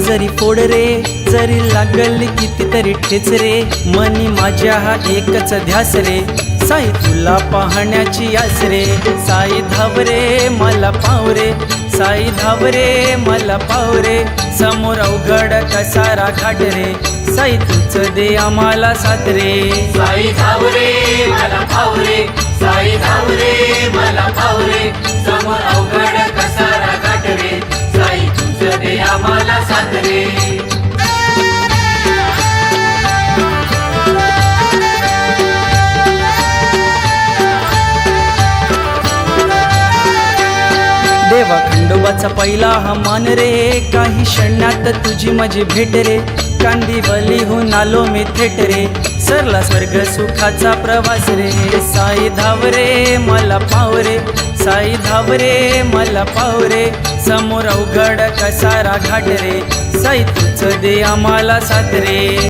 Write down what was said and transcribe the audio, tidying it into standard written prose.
जरी फोड रे, जरी लागल कितीतरी ठेच रे, मनी माझ्या हा एकच ध्यास रे, साई तुला पाहण्याची आस रे. साई धाव रे मला पाव रे, साई धाव रे मला पाव रे, समोर अवघड कसारा घाट रे, साई तुझं दे आम्हाला साथ रे. साई धाव रे मला पाव रे, साई धाव रे मला पाव रे, समोर अवघड कसारा घाट रे, साई तुझं दे आम्हाला साथ रे. देवा खंडोबाचा पहिला हा मान रे, काही क्षणात तुझी माझी भेट रे, कांदिवलीहून आलो मी थेट रे, सरला स्वर्ग सुखाचा प्रवास रे. साई धाव रे मला पाव रे, साई धाव रे मला पाव रे, समोर अवघड कसारा घाट रे, साई तुझं दे आम्हाला साथ रे.